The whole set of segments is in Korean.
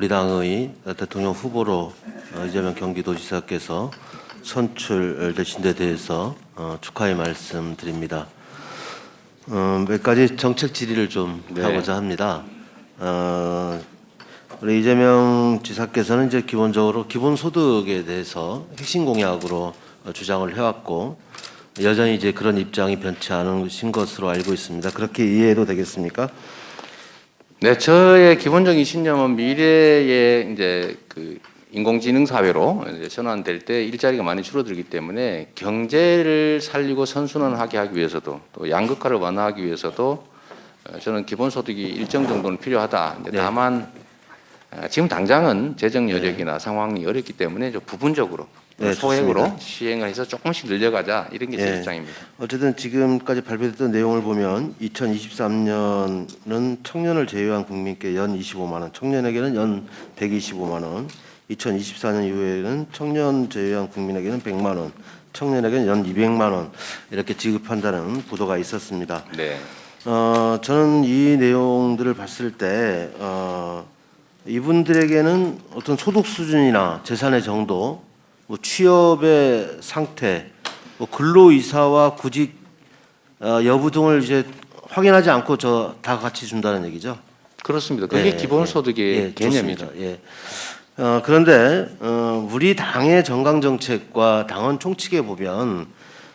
우리 당의 대통령 후보로 이재명 경기도지사께서 선출되신 데 대해서 축하의 말씀드립니다. 몇 가지 정책 질의를 좀 하고자 합니다. 우리 이재명 지사께서는 이제 기본적으로 기본소득에 대해서 핵심 공약으로 주장을 해왔고 여전히 이제 그런 입장이 변치 않으신 것으로 알고 있습니다. 그렇게 이해해도 되겠습니까? 네, 저의 기본적인 신념은 미래에 이제 그 인공지능 사회로 이제 전환될 때 일자리가 많이 줄어들기 때문에 경제를 살리고 선순환하게 하기 위해서도 또 양극화를 완화하기 위해서도 저는 기본소득이 일정 정도는 필요하다. 네. 다만 지금 당장은 재정 여력이나 상황이 어렵기 때문에 좀 부분적으로 소액으로 좋습니다. 시행을 해서 조금씩 늘려가자 이런 게 제 입장입니다. 어쨌든 지금까지 발표됐던 내용을 보면 2023년은 청년을 제외한 국민께 연 25만 원, 청년에게는 연 125만 원, 2024년 이후에는 청년 제외한 국민에게는 100만 원, 청년에게는 연 200만 원 이렇게 지급한다는 보도가 있었습니다. 네. 저는 이 내용들을 봤을 때 이분들에게는 어떤 소득 수준이나 재산의 정도, 뭐 취업의 상태, 뭐 근로 이사와 구직 여부 등을 이제 확인하지 않고 저 다 같이 준다는 얘기죠. 그렇습니다. 그게 기본소득의 개념이죠. 좋습니다. 그런데 우리 당의 정강 정책과 당원 총칙에 보면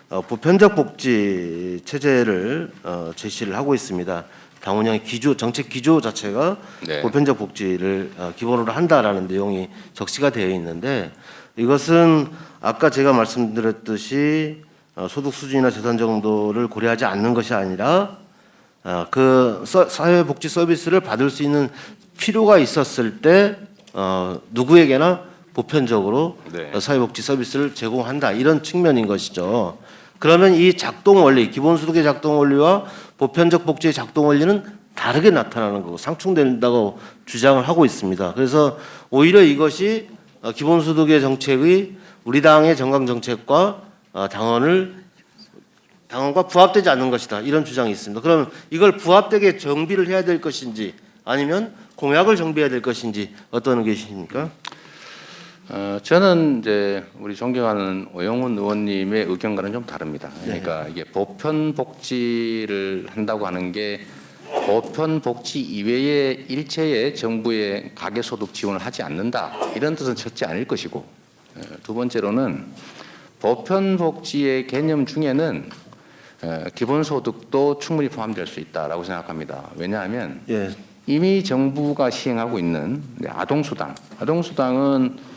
보편적 복지 체제를 제시를 하고 있습니다. 당 운영의 기조, 정책 기조 자체가 네. 보편적 복지를 기본으로 한다라는 내용이 적시가 되어 있는데 이것은 아까 제가 말씀드렸듯이 소득 수준이나 재산 정도를 고려하지 않는 것이 아니라 그 사회복지 서비스를 받을 수 있는 필요가 있었을 때 누구에게나 보편적으로 네. 사회복지 서비스를 제공한다 이런 측면인 것이죠. 그러면 이 작동 원리, 기본소득의 작동 원리와 보편적 복지의 작동 원리는 다르게 나타나는 거고 상충된다고 주장을 하고 있습니다. 그래서 오히려 이것이 기본소득의 정책의 우리 당의 정강 정책과 당원과 부합되지 않는 것이다 이런 주장이 있습니다. 그러면 이걸 부합되게 정비를 해야 될 것인지 아니면 공약을 정비해야 될 것인지 어떤 의견이십니까? 저는 이제 우리 존경하는 오영훈 의원님의 의견과는 좀 다릅니다. 그러니까 이게 보편 복지를 한다고 하는 게 보편 복지 이외의 일체의 정부의 가계소득 지원을 하지 않는다 이런 뜻은 첫째 아닐 것이고 두 번째로는 보편 복지의 개념 중에는 기본소득도 충분히 포함될 수 있다라고 생각합니다. 왜냐하면 이미 정부가 시행하고 있는 아동수당은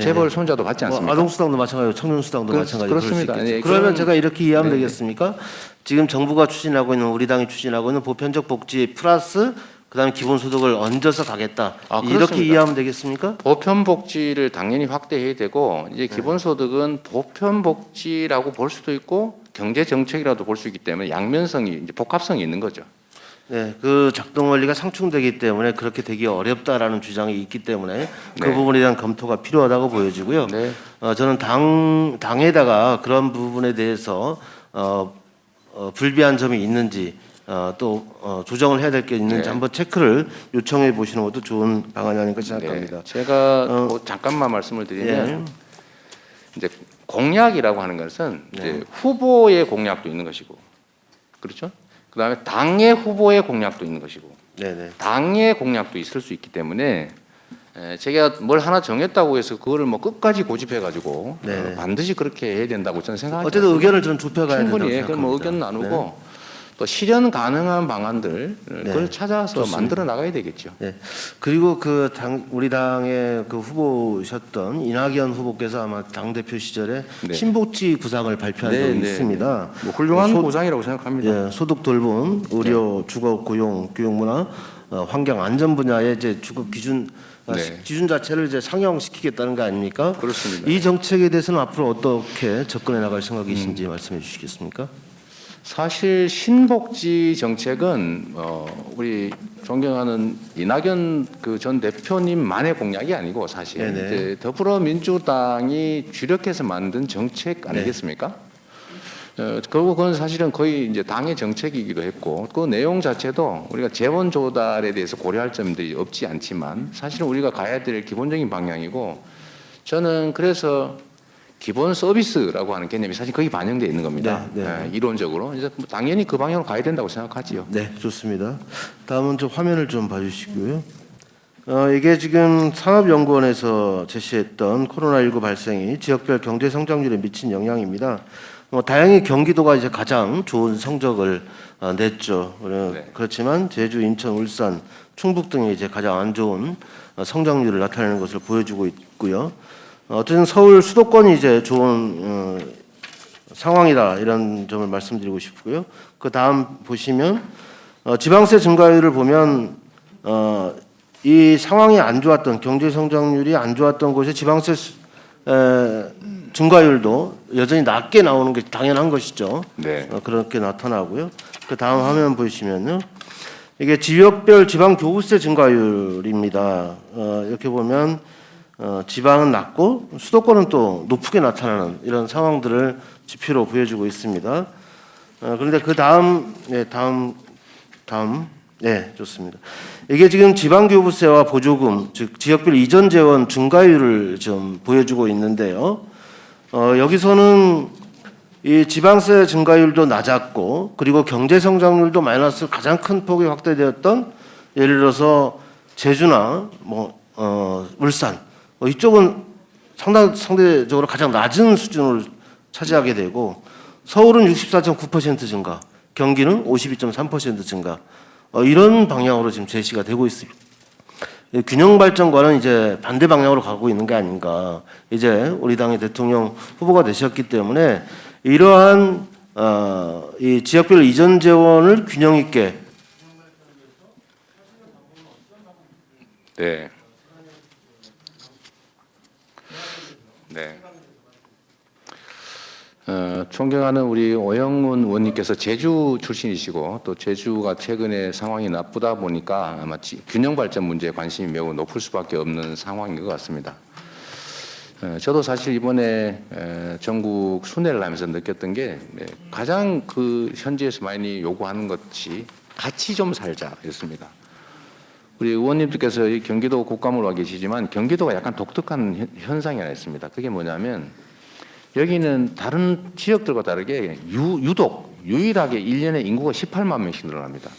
재벌 손자도 받지 않습니까? 아동수당도 마찬가지고 청년수당도 마찬가지고 그렇습니다. 그럴 수 있겠죠. 그러면 제가 이렇게 이해하면 되겠습니까? 지금 정부가 추진하고 있는 우리 당이 추진하고 있는 보편적 복지 플러스 그다음에 기본소득을 얹어서 가겠다. 이렇게 그렇습니다. 이해하면 되겠습니까? 보편 복지를 당연히 확대해야 되고 이제 기본소득은 보편 복지라고 볼 수도 있고 경제 정책이라도 볼 수 있기 때문에 양면성이 이제 복합성이 있는 거죠. 네, 그 작동 원리가 상충되기 때문에 그렇게 되기 어렵다라는 주장이 있기 때문에 그 부분에 대한 검토가 필요하다고 보여지고요. 저는 당에다가 그런 부분에 대해서 불비한 점이 있는지 또 조정을 해야 될 게 있는지 한번 체크를 요청해 보시는 것도 좋은 방안이 아닐까 생각합니다. 제가 잠깐만 말씀을 드리면 이제 공약이라고 하는 것은 이제 후보의 공약도 있는 것이고, 그렇죠? 그다음에 당의 후보의 공약도 있는 것이고, 당의 공약도 있을 수 있기 때문에 제가 뭘 하나 정했다고 해서 그거를 뭐 끝까지 고집해가지고 반드시 그렇게 해야 된다고 저는 생각합니다. 어쨌든 의견을 좀 좁혀가야 된다고 충분히 생각합니다. 뭐 의견 나누고 또 실현 가능한 방안들 그걸 찾아서 좋습니다. 만들어 나가야 되겠죠. 그리고 우리 당의 그 후보셨던 이낙연 후보께서 아마 당 대표 시절에 신복지 구상을 발표한 적이 있습니다. 뭐 훌륭한 구상이라고 생각합니다. 소득 돌봄, 의료, 주거, 고용, 교육문화, 환경 안전 분야의 이제 주거 기준 기준 자체를 이제 상향시키겠다는 거 아닙니까? 그렇습니다. 이 정책에 대해서는 앞으로 어떻게 접근해 나갈 생각이신지 말씀해 주시겠습니까? 사실 신복지 정책은 우리 존경하는 이낙연 그 전 대표님만의 공약이 아니고 사실 이제 더불어민주당이 주력해서 만든 정책 아니겠습니까? 그리고 그건 사실은 거의 이제 당의 정책이기도 했고 그 내용 자체도 우리가 재원 조달에 대해서 고려할 점들이 없지 않지만 사실은 우리가 가야 될 기본적인 방향이고 저는 그래서 기본 서비스라고 하는 개념이 사실 거의 반영되어 있는 겁니다. 이론적으로 이제 당연히 그 방향으로 가야 된다고 생각하지요. 네, 좋습니다. 다음은 좀 화면을 좀 봐주시고요. 이게 지금 산업연구원에서 제시했던 코로나19 발생이 지역별 경제 성장률에 미친 영향입니다. 다행히 경기도가 이제 가장 좋은 성적을 냈죠. 그렇지만 제주, 인천, 울산, 충북 등이 이제 가장 안 좋은 성장률을 나타내는 것을 보여주고 있고요. 어쨌든 서울 수도권이 이제 좋은 상황이다 이런 점을 말씀드리고 싶고요. 그 다음 보시면 지방세 증가율을 보면 이 상황이 안 좋았던 경제 성장률이 안 좋았던 곳에 지방세 증가율도 여전히 낮게 나오는 게 당연한 것이죠. 네. 그렇게 나타나고요. 그 다음 화면 보시면요. 이게 지역별 지방 교부세 증가율입니다. 이렇게 보면 지방은 낮고 수도권은 또 높게 나타나는 이런 상황들을 지표로 보여주고 있습니다. 그런데 그 다음, 네, 좋습니다. 이게 지금 지방교부세와 보조금, 즉 지역별 이전 재원 증가율을 좀 보여주고 있는데요. 여기서는 이 지방세 증가율도 낮았고, 그리고 경제 성장률도 마이너스 가장 큰 폭이 확대되었던 예를 들어서 제주나 울산 이쪽은 상대적으로 가장 낮은 수준을 차지하게 되고 서울은 64.9% 증가, 경기는 52.3% 증가. 이런 방향으로 지금 제시가 되고 있습니다. 균형 발전과는 이제 반대 방향으로 가고 있는 게 아닌가. 이제 우리 당의 대통령 후보가 되셨기 때문에 이러한 이 지역별 이전 재원을 균형 있게 네. 네. 존경하는 우리 오영훈 의원님께서 제주 출신이시고 또 제주가 최근에 상황이 나쁘다 보니까 아마 균형 발전 문제에 관심이 매우 높을 수밖에 없는 상황인 것 같습니다. 저도 사실 이번에 전국 순회를 하면서 느꼈던 게 가장 그 현지에서 많이 요구하는 것이 같이 좀 살자였습니다. 우리 의원님들께서 이 경기도 국감으로 와 계시지만 경기도가 약간 독특한 현상이 하나 있습니다. 그게 뭐냐면 여기는 다른 지역들과 다르게 유일하게 1년에 인구가 18만 명씩 늘어납니다.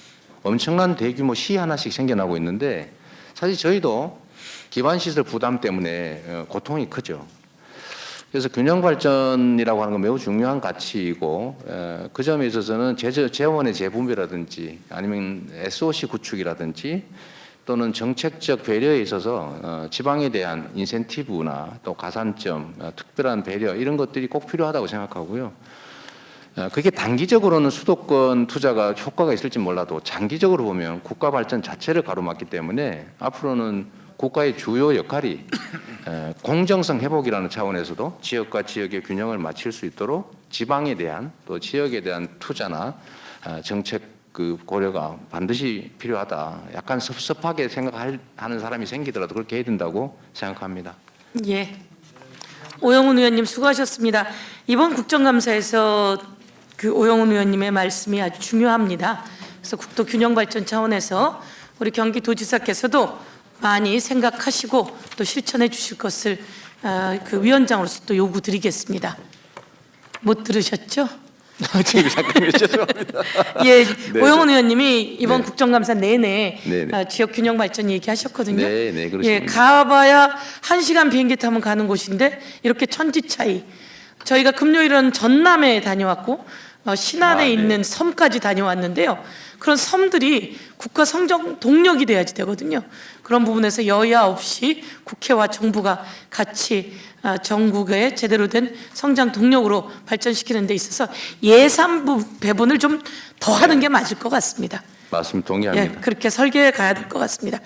엄청난 대규모 시 하나씩 생겨나고 있는데 사실 저희도 기반시설 부담 때문에 고통이 크죠. 그래서 균형 발전이라고 하는 건 매우 중요한 가치이고 그 점에 있어서는 재원의 재분배라든지 아니면 SOC 구축이라든지 또는 정책적 배려에 있어서 지방에 대한 인센티브나 또 가산점, 특별한 배려 이런 것들이 꼭 필요하다고 생각하고요. 그게 단기적으로는 수도권 투자가 효과가 있을지 몰라도 장기적으로 보면 국가 발전 자체를 가로막기 때문에 앞으로는 국가의 주요 역할이 공정성 회복이라는 차원에서도 지역과 지역의 균형을 맞출 수 있도록 지방에 대한 또 지역에 대한 투자나 정책 그 고려가 반드시 필요하다. 약간 섭섭하게 생각하는 사람이 생기더라도 그렇게 해야 된다고 생각합니다. 예, 오영훈 의원님 수고하셨습니다. 이번 국정감사에서 그 오영훈 의원님의 말씀이 아주 중요합니다. 그래서 국도 균형 발전 차원에서 우리 경기도지사께서도 많이 생각하시고 또 실천해 주실 것을 그 위원장으로서 또 요구드리겠습니다. 못 들으셨죠? 지금 잠깐 죄송합니다. 예, 네, 오영훈 의원님이 이번 네. 국정감사 내내 네. 지역 균형 발전 얘기하셨거든요. 네, 그렇습니다. 예, 가봐야 1시간 비행기 타면 가는 곳인데 이렇게 천지 차이. 저희가 금요일은 전남에 다녀왔고 신안에 있는 섬까지 다녀왔는데요. 그런 섬들이 국가 성장 동력이 돼야지 되거든요. 그런 부분에서 여야 없이 국회와 정부가 같이 전국의 제대로 된 성장 동력으로 발전시키는 데 있어서 예산부 배분을 좀 더 하는 게 맞을 것 같습니다. 말씀 동의합니다. 예, 그렇게 설계해 가야 될 것 같습니다.